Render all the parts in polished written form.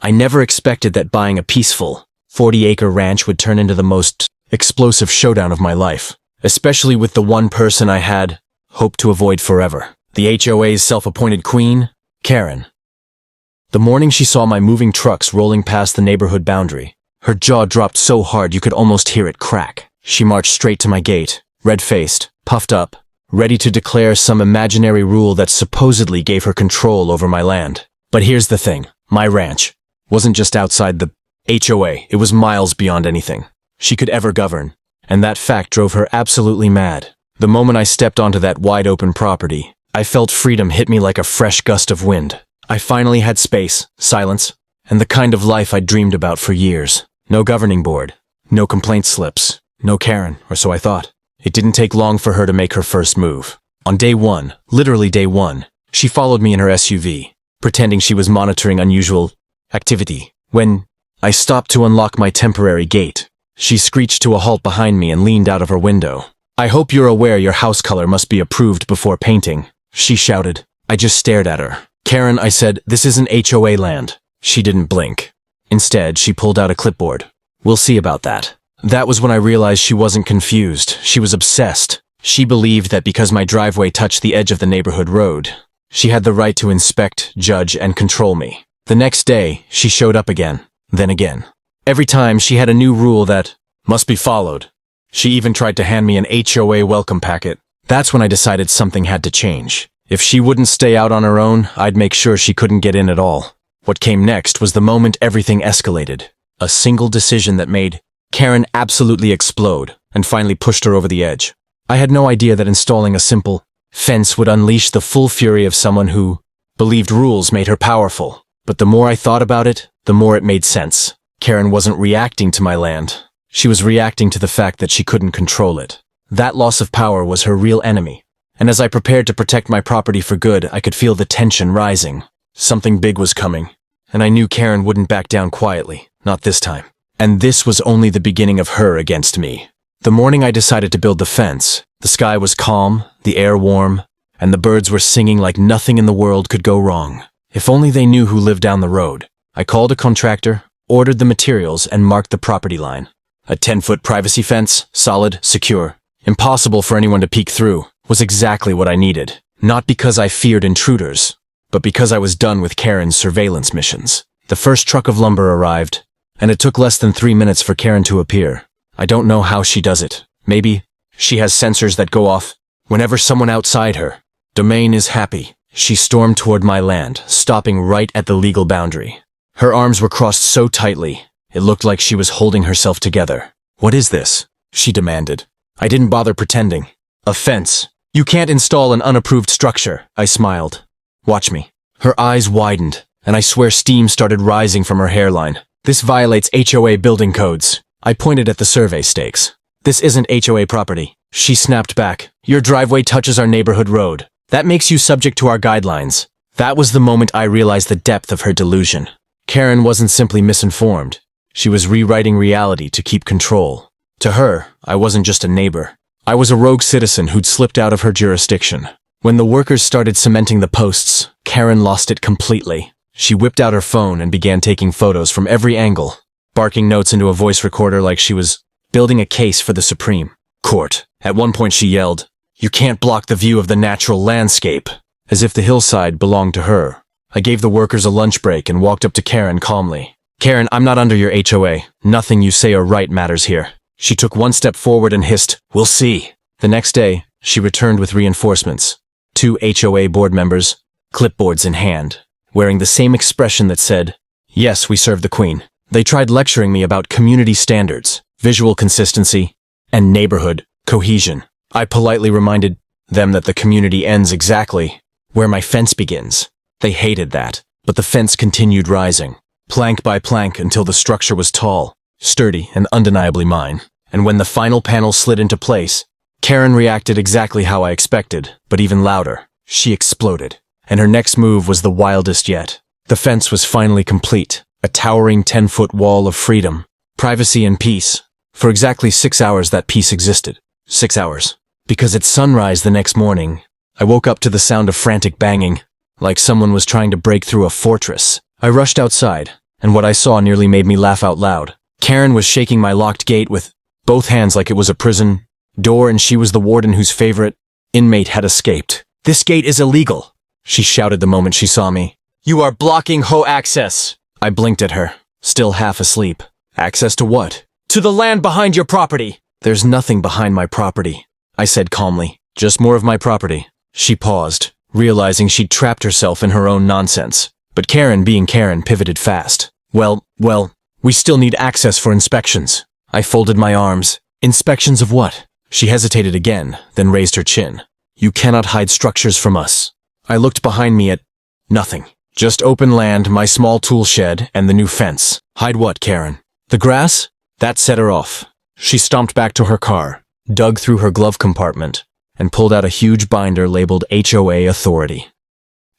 I never expected that buying a peaceful, 40-acre ranch would turn into the most explosive showdown of my life, especially with the one person I had hoped to avoid forever, the HOA's self-appointed queen, Karen. The morning she saw my moving trucks rolling past the neighborhood boundary, her jaw dropped so hard you could almost hear it crack. She marched straight to my gate, red-faced, puffed up, ready to declare some imaginary rule that supposedly gave her control over my land. But here's the thing, my ranch wasn't just outside the HOA, it was miles beyond anything she could ever govern, and that fact drove her absolutely mad. The moment I stepped onto that wide-open property, I felt freedom hit me like a fresh gust of wind. I finally had space, silence, and the kind of life I'd dreamed about for years. No governing board, no complaint slips, no Karen, or so I thought. It didn't take long for her to make her first move. On day one, literally day one, she followed me in her SUV, pretending she was monitoring unusual activity. When I stopped to unlock my temporary gate, she screeched to a halt behind me and leaned out of her window. "I hope you're aware your house color must be approved before painting," she shouted. I just stared at her. "Karen," I said, "this isn't HOA land." She didn't blink. Instead, she pulled out a clipboard. "We'll see about that." That was when I realized she wasn't confused. She was obsessed. She believed that because my driveway touched the edge of the neighborhood road, she had the right to inspect, judge, and control me. The next day, she showed up again, then again. Every time, she had a new rule that must be followed. She even tried to hand me an HOA welcome packet. That's when I decided something had to change. If she wouldn't stay out on her own, I'd make sure she couldn't get in at all. What came next was the moment everything escalated. A single decision that made Karen absolutely explode and finally pushed her over the edge. I had no idea that installing a simple fence would unleash the full fury of someone who believed rules made her powerful. But the more I thought about it, the more it made sense. Karen wasn't reacting to my land. She was reacting to the fact that she couldn't control it. That loss of power was her real enemy. And as I prepared to protect my property for good, I could feel the tension rising. Something big was coming, and I knew Karen wouldn't back down quietly, not this time. And this was only the beginning of her against me. The morning I decided to build the fence, the sky was calm, the air warm, and the birds were singing like nothing in the world could go wrong. If only they knew who lived down the road. I called a contractor, ordered the materials, and marked the property line. A 10-foot privacy fence, solid, secure, impossible for anyone to peek through, was exactly what I needed. Not because I feared intruders, but because I was done with Karen's surveillance missions. The first truck of lumber arrived, and it took less than 3 minutes for Karen to appear. I don't know how she does it. Maybe she has sensors that go off whenever someone outside her domain is happy. She stormed toward my land, stopping right at the legal boundary. Her arms were crossed so tightly, it looked like she was holding herself together. "What is this?" she demanded. I didn't bother pretending. "A fence. You can't install an unapproved structure," I smiled. "Watch me." Her eyes widened, and I swear steam started rising from her hairline. "This violates HOA building codes." I pointed at the survey stakes. "This isn't HOA property." She snapped back. "Your driveway touches our neighborhood road. That makes you subject to our guidelines." That was the moment I realized the depth of her delusion. Karen wasn't simply misinformed. She was rewriting reality to keep control. To her, I wasn't just a neighbor. I was a rogue citizen who'd slipped out of her jurisdiction. When the workers started cementing the posts, Karen lost it completely. She whipped out her phone and began taking photos from every angle, barking notes into a voice recorder like she was building a case for the Supreme Court. At one point she yelled, "You can't block the view of the natural landscape," as if the hillside belonged to her. I gave the workers a lunch break and walked up to Karen calmly. "Karen, I'm not under your HOA. Nothing you say or write matters here." She took one step forward and hissed, "We'll see." The next day, she returned with reinforcements. 2 HOA board members, clipboards in hand, wearing the same expression that said, "Yes, we serve the Queen." They tried lecturing me about community standards, visual consistency, and neighborhood cohesion. I politely reminded them that the community ends exactly where my fence begins. They hated that, but the fence continued rising, plank by plank until the structure was tall, sturdy, and undeniably mine. And when the final panel slid into place, Karen reacted exactly how I expected, but even louder. She exploded, and her next move was the wildest yet. The fence was finally complete, a towering 10-foot wall of freedom, privacy, and peace. For exactly 6 hours that peace existed. 6 hours. Because at sunrise the next morning, I woke up to the sound of frantic banging, like someone was trying to break through a fortress. I rushed outside, and what I saw nearly made me laugh out loud. Karen was shaking my locked gate with both hands like it was a prison door, and she was the warden whose favorite inmate had escaped. "This gate is illegal," she shouted the moment she saw me. "You are blocking HOA access." I blinked at her, still half asleep. "Access to what?" "To the land behind your property." "There's nothing behind my property," I said calmly. "Just more of my property." She paused, realizing she'd trapped herself in her own nonsense. But Karen, being Karen, pivoted fast. Well, we still need access for inspections." I folded my arms. "Inspections of what?" She hesitated again, then raised her chin. "You cannot hide structures from us." I looked behind me at nothing. Just open land, my small tool shed, and the new fence. "Hide what, Karen?" "The grass?" That set her off. She stomped back to her car, dug through her glove compartment, and pulled out a huge binder labeled HOA Authority.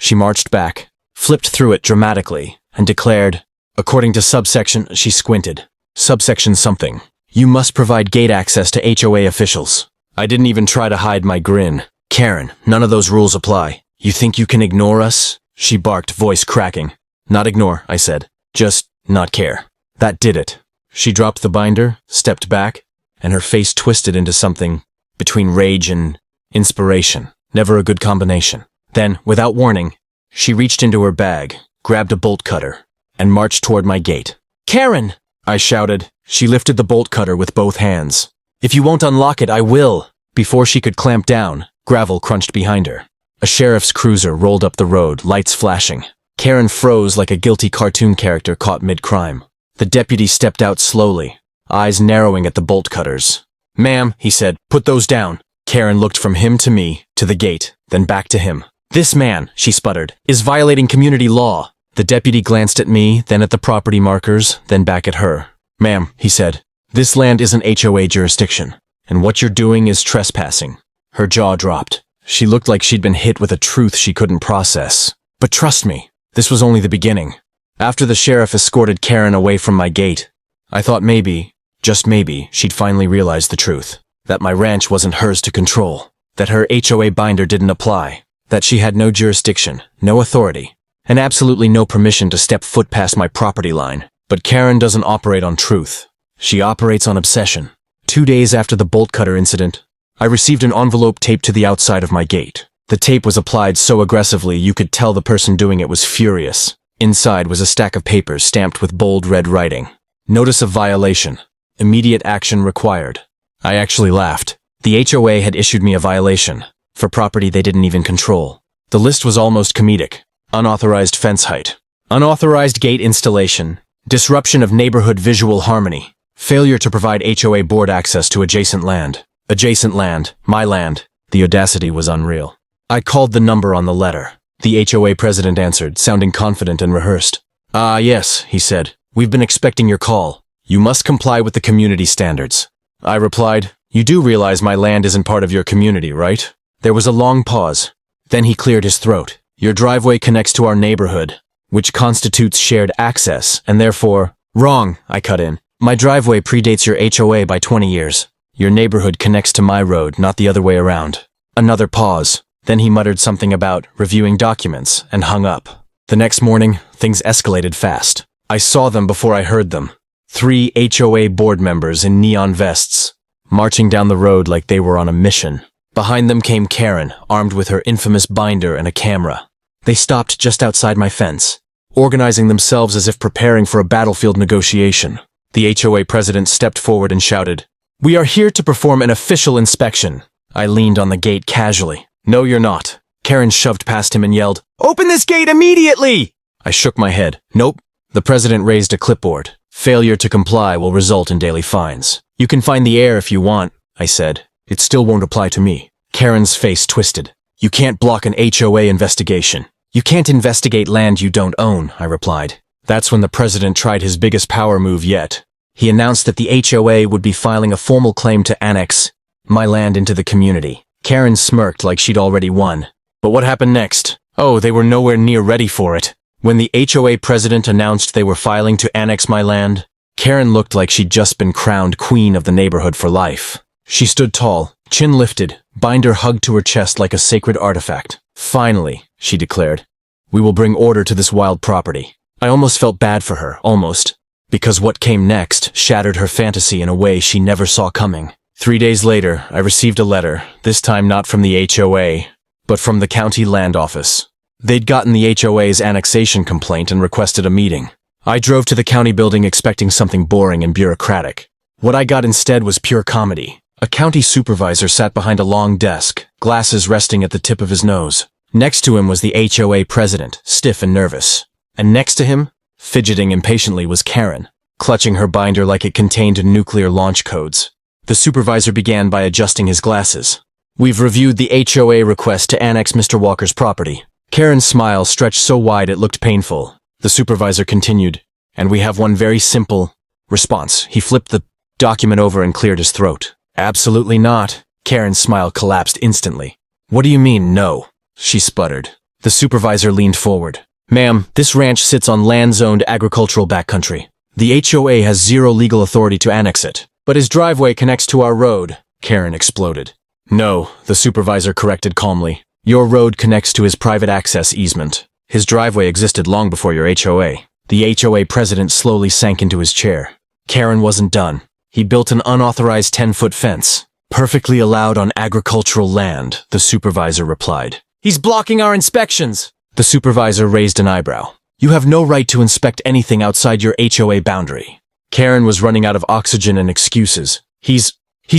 She marched back, flipped through it dramatically, and declared, according to subsection, she squinted. Subsection something. "You must provide gate access to HOA officials." I didn't even try to hide my grin. "Karen, none of those rules apply. You think you can ignore us?" She barked, voice cracking. "Not ignore," I said. "Just not care." That did it. She dropped the binder, stepped back, and her face twisted into something between rage and inspiration. Never a good combination. Then, without warning, she reached into her bag, grabbed a bolt cutter, and marched toward my gate. "Karen!" I shouted. She lifted the bolt cutter with both hands. "If you won't unlock it, I will." Before she could clamp down, gravel crunched behind her. A sheriff's cruiser rolled up the road, lights flashing. Karen froze like a guilty cartoon character caught mid-crime. The deputy stepped out slowly, eyes narrowing at the bolt cutters. "Ma'am," he said, "put those down." Karen looked from him to me, to the gate, then back to him. "This man," she sputtered, "is violating community law." The deputy glanced at me, then at the property markers, then back at her. "Ma'am," he said, "this land isn't HOA jurisdiction, and what you're doing is trespassing." Her jaw dropped. She looked like she'd been hit with a truth she couldn't process. But trust me, this was only the beginning. After the sheriff escorted Karen away from my gate, I thought maybe, just maybe, she'd finally realize the truth. That my ranch wasn't hers to control. That her HOA binder didn't apply. That she had no jurisdiction, no authority, and absolutely no permission to step foot past my property line. But Karen doesn't operate on truth. She operates on obsession. 2 days after the bolt cutter incident, I received an envelope taped to the outside of my gate. The tape was applied so aggressively you could tell the person doing it was furious. Inside was a stack of papers stamped with bold red writing. Notice of violation. Immediate action required. I actually laughed. The HOA had issued me a violation for property they didn't even control. The list was almost comedic. Unauthorized fence height. Unauthorized gate installation. Disruption of neighborhood visual harmony. Failure to provide HOA board access to adjacent land. Adjacent land. My land. The audacity was unreal. I called the number on the letter. The HOA president answered, sounding confident and rehearsed. "Ah, yes," he said. "We've been expecting your call. You must comply with the community standards." I replied, "You do realize my land isn't part of your community, right?" There was a long pause. Then he cleared his throat. "Your driveway connects to our neighborhood, which constitutes shared access, and therefore—" "Wrong," I cut in. "My driveway predates your HOA by 20 years. Your neighborhood connects to my road, not the other way around." Another pause. Then he muttered something about reviewing documents and hung up. The next morning, things escalated fast. I saw them before I heard them. 3 HOA board members in neon vests, marching down the road like they were on a mission. Behind them came Karen, armed with her infamous binder and a camera. They stopped just outside my fence, organizing themselves as if preparing for a battlefield negotiation. The HOA president stepped forward and shouted, "We are here to perform an official inspection." I leaned on the gate casually. "No, you're not." Karen shoved past him and yelled, "Open this gate immediately!" I shook my head. "Nope." The president raised a clipboard. "Failure to comply will result in daily fines." "You can find the air if you want," I said. "It still won't apply to me." Karen's face twisted. "You can't block an HOA investigation. You can't investigate land you don't own," I replied. That's when the president tried his biggest power move yet. He announced that the HOA would be filing a formal claim to annex my land into the community. Karen smirked like she'd already won. But what happened next? Oh, they were nowhere near ready for it. When the HOA president announced they were filing to annex my land, Karen looked like she'd just been crowned queen of the neighborhood for life. She stood tall, chin lifted, binder hugged to her chest like a sacred artifact. "Finally," she declared, "we will bring order to this wild property." I almost felt bad for her, almost, because what came next shattered her fantasy in a way she never saw coming. 3 days later, I received a letter, this time not from the HOA, but from the county land office. They'd gotten the HOA's annexation complaint and requested a meeting. I drove to the county building expecting something boring and bureaucratic. What I got instead was pure comedy. A county supervisor sat behind a long desk, glasses resting at the tip of his nose. Next to him was the HOA president, stiff and nervous. And next to him, fidgeting impatiently, was Karen, clutching her binder like it contained nuclear launch codes. The supervisor began by adjusting his glasses. "We've reviewed the HOA request to annex Mr. Walker's property." Karen's smile stretched so wide it looked painful. The supervisor continued, "And we have one very simple response." He flipped the document over and cleared his throat. "Absolutely not." Karen's smile collapsed instantly. "What do you mean, no?" she sputtered. The supervisor leaned forward. "Ma'am, this ranch sits on land-zoned agricultural backcountry. The HOA has zero legal authority to annex it. But his driveway connects to our road," Karen exploded. "No," the supervisor corrected calmly. "Your road connects to his private access easement. His driveway existed long before your HOA." The HOA president slowly sank into his chair. Karen wasn't done. "He built an unauthorized 10-foot fence. Perfectly allowed on agricultural land," the supervisor replied. "He's blocking our inspections." The supervisor raised an eyebrow. "You have no right to inspect anything outside your HOA boundary." Karen was running out of oxygen and excuses. He's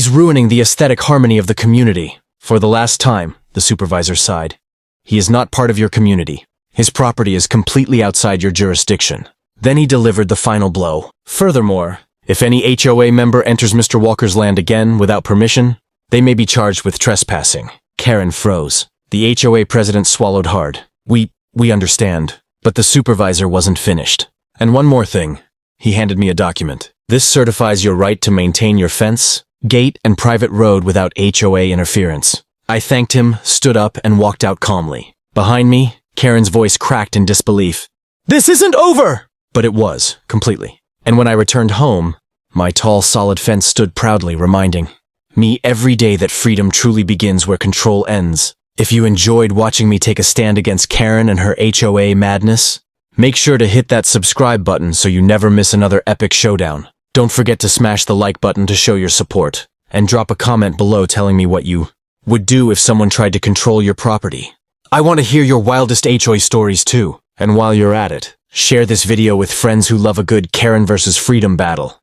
ruining the aesthetic harmony of the community." "For the last time," the supervisor sighed. "He is not part of your community. His property is completely outside your jurisdiction." Then he delivered the final blow. "Furthermore, if any HOA member enters Mr. Walker's land again without permission, they may be charged with trespassing." Karen froze. The HOA president swallowed hard. We understand." But the supervisor wasn't finished. "And one more thing." He handed me a document. "This certifies your right to maintain your fence, gate, and private road without HOA interference." I thanked him, stood up, and walked out calmly. Behind me, Karen's voice cracked in disbelief. "This isn't over!" But it was, completely. And when I returned home, my tall, solid fence stood proudly, reminding me every day that freedom truly begins where control ends. If you enjoyed watching me take a stand against Karen and her HOA madness, make sure to hit that subscribe button so you never miss another epic showdown. Don't forget to smash the like button to show your support, and drop a comment below telling me what you would do if someone tried to control your property. I want to hear your wildest HOA stories too. And while you're at it, share this video with friends who love a good Karen versus freedom battle.